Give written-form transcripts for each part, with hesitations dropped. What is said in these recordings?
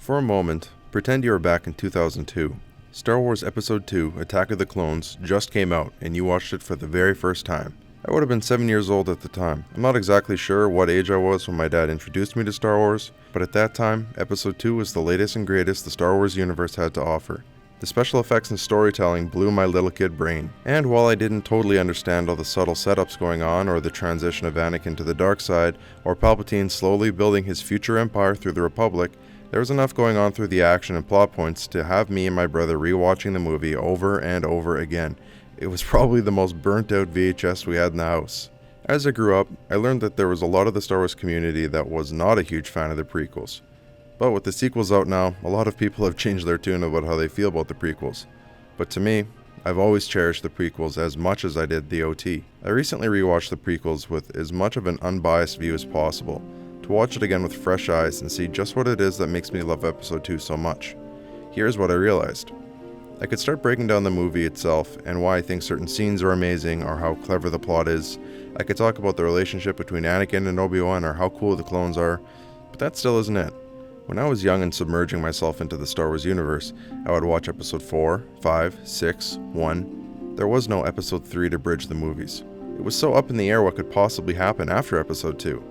For a moment, pretend you are back in 2002. Star Wars Episode 2, Attack of the Clones, just came out, and you watched it for the very first time. I would have been 7 years old at the time. I'm not exactly sure what age I was when my dad introduced me to Star Wars, but at that time, Episode 2 was the latest and greatest the Star Wars universe had to offer. The special effects and storytelling blew my little kid brain, and while I didn't totally understand all the subtle setups going on, or the transition of Anakin to the dark side, or Palpatine slowly building his future empire through the Republic, there was enough going on through the action and plot points to have me and my brother rewatching the movie over and over again. It was probably the most burnt out VHS we had in the house. As I grew up, I learned that there was a lot of the Star Wars community that was not a huge fan of the prequels. But with the sequels out now, a lot of people have changed their tune about how they feel about the prequels. But to me, I've always cherished the prequels as much as I did the OT. I recently rewatched the prequels with as much of an unbiased view as possible, to watch it again with fresh eyes and see just what it is that makes me love Episode 2 so much. Here's what I realized. I could start breaking down the movie itself and why I think certain scenes are amazing or how clever the plot is. I could talk about the relationship between Anakin and Obi-Wan or how cool the clones are, but that still isn't it. When I was young and submerging myself into the Star Wars universe, I would watch Episode 4, 5, 6, 1. There was no Episode 3 to bridge the movies. It was so up in the air what could possibly happen after Episode 2.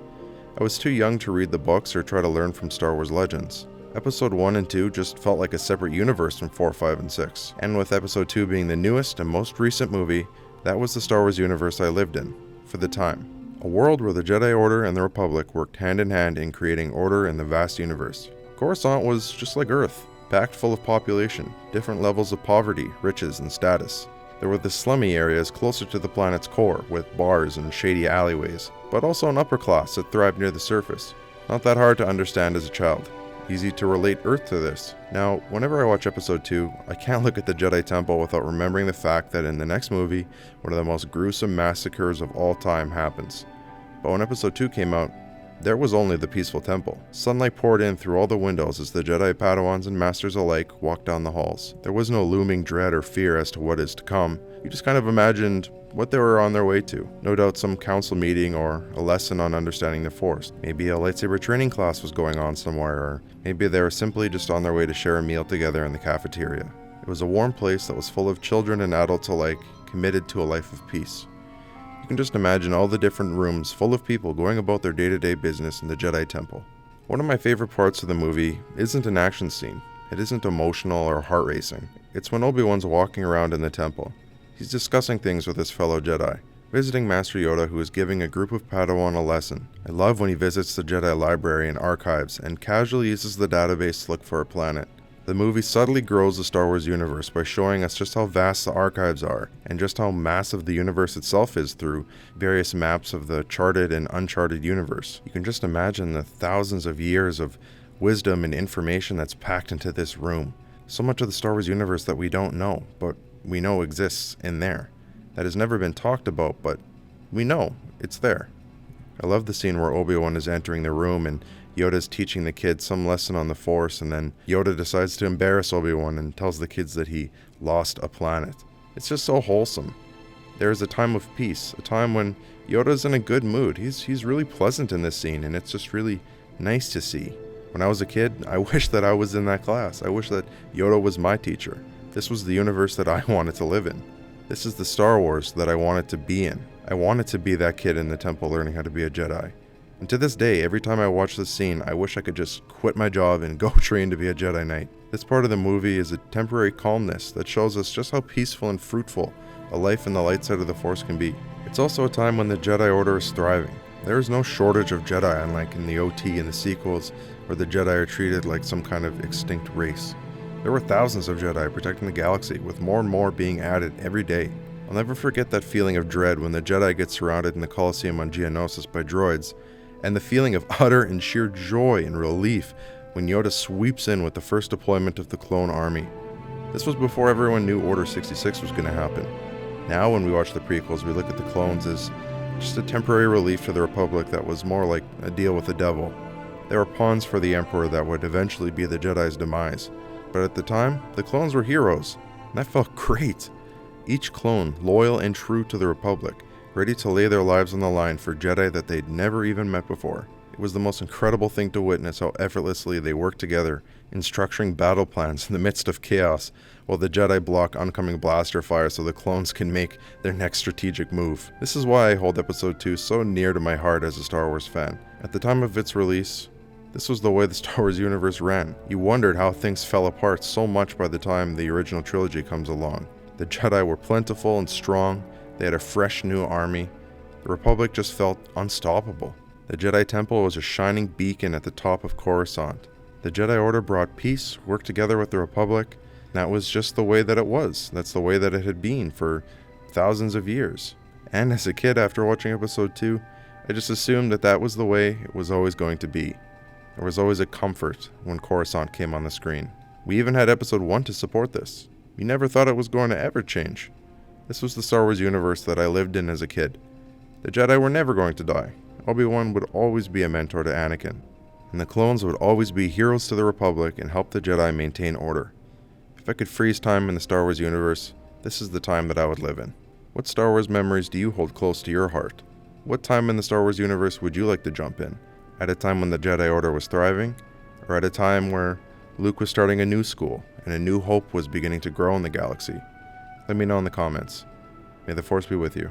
I was too young to read the books or try to learn from Star Wars legends. Episode 1 and 2 just felt like a separate universe from 4, 5, and 6. And with Episode 2 being the newest and most recent movie, that was the Star Wars universe I lived in, for the time. A world where the Jedi Order and the Republic worked hand in hand in creating order in the vast universe. Coruscant was just like Earth, packed full of population, different levels of poverty, riches, and status. There were the slummy areas closer to the planet's core, with bars and shady alleyways, but also an upper class that thrived near the surface. Not that hard to understand as a child. Easy to relate Earth to this. Now, whenever I watch Episode 2, I can't look at the Jedi Temple without remembering the fact that in the next movie, one of the most gruesome massacres of all time happens. But when Episode 2 came out, there was only the peaceful temple. Sunlight poured in through all the windows as the Jedi Padawans and Masters alike walked down the halls. There was no looming dread or fear as to what is to come. You just kind of imagined what they were on their way to. No doubt some council meeting or a lesson on understanding the Force. Maybe a lightsaber training class was going on somewhere, or maybe they were simply just on their way to share a meal together in the cafeteria. It was a warm place that was full of children and adults alike, committed to a life of peace. You can just imagine all the different rooms full of people going about their day-to-day business in the Jedi Temple. One of my favorite parts of the movie isn't an action scene. It isn't emotional or heart-racing. It's when Obi-Wan's walking around in the temple. He's discussing things with his fellow Jedi, visiting Master Yoda, who is giving a group of Padawan a lesson. I love when he visits the Jedi library and archives and casually uses the database to look for a planet. The movie subtly grows the Star Wars universe by showing us just how vast the archives are, and just how massive the universe itself is through various maps of the charted and uncharted universe. You can just imagine the thousands of years of wisdom and information that's packed into this room. So much of the Star Wars universe that we don't know, but we know exists in there. That has never been talked about, but we know it's there. I love the scene where Obi-Wan is entering the room and Yoda's teaching the kids some lesson on the Force, and then Yoda decides to embarrass Obi-Wan and tells the kids that he lost a planet. It's just so wholesome. There is a time of peace, a time when Yoda's in a good mood. He's really pleasant in this scene, and it's just really nice to see. When I was a kid, I wish that I was in that class. I wish that Yoda was my teacher. This was the universe that I wanted to live in. This is the Star Wars that I wanted to be in. I wanted to be that kid in the temple learning how to be a Jedi. And to this day, every time I watch this scene, I wish I could just quit my job and go train to be a Jedi Knight. This part of the movie is a temporary calmness that shows us just how peaceful and fruitful a life in the light side of the Force can be. It's also a time when the Jedi Order is thriving. There is no shortage of Jedi, unlike in the OT and the sequels, where the Jedi are treated like some kind of extinct race. There were thousands of Jedi protecting the galaxy, with more and more being added every day. I'll never forget that feeling of dread when the Jedi get surrounded in the Colosseum on Geonosis by droids, and the feeling of utter and sheer joy and relief when Yoda sweeps in with the first deployment of the clone army. This was before everyone knew Order 66 was going to happen. Now when we watch the prequels, we look at the clones as just a temporary relief to the Republic that was more like a deal with the devil. They were pawns for the Emperor that would eventually be the Jedi's demise. But at the time, the clones were heroes, and that felt great. Each clone loyal and true to the Republic, ready to lay their lives on the line for Jedi that they'd never even met before. It was the most incredible thing to witness how effortlessly they worked together in structuring battle plans in the midst of chaos, while the Jedi block oncoming blaster fire so the clones can make their next strategic move. This is why I hold Episode 2 so near to my heart as a Star Wars fan. At the time of its release, this was the way the Star Wars universe ran. You wondered how things fell apart so much by the time the original trilogy comes along. The Jedi were plentiful and strong, they had a fresh new army. The Republic just felt unstoppable. The Jedi Temple was a shining beacon at the top of Coruscant. The Jedi Order brought peace, worked together with the Republic, and that was just the way that it was. That's the way that it had been for thousands of years. And as a kid, after watching Episode 2, I just assumed that that was the way it was always going to be. There was always a comfort when Coruscant came on the screen. We even had Episode 1 to support this. We never thought it was going to ever change. This was the Star Wars universe that I lived in as a kid. The Jedi were never going to die. Obi-Wan would always be a mentor to Anakin, and the clones would always be heroes to the Republic and help the Jedi maintain order. If I could freeze time in the Star Wars universe, this is the time that I would live in. What Star Wars memories do you hold close to your heart? What time in the Star Wars universe would you like to jump in? At a time when the Jedi Order was thriving, or at a time where Luke was starting a new school and a new hope was beginning to grow in the galaxy? Let me know in the comments. May the Force be with you.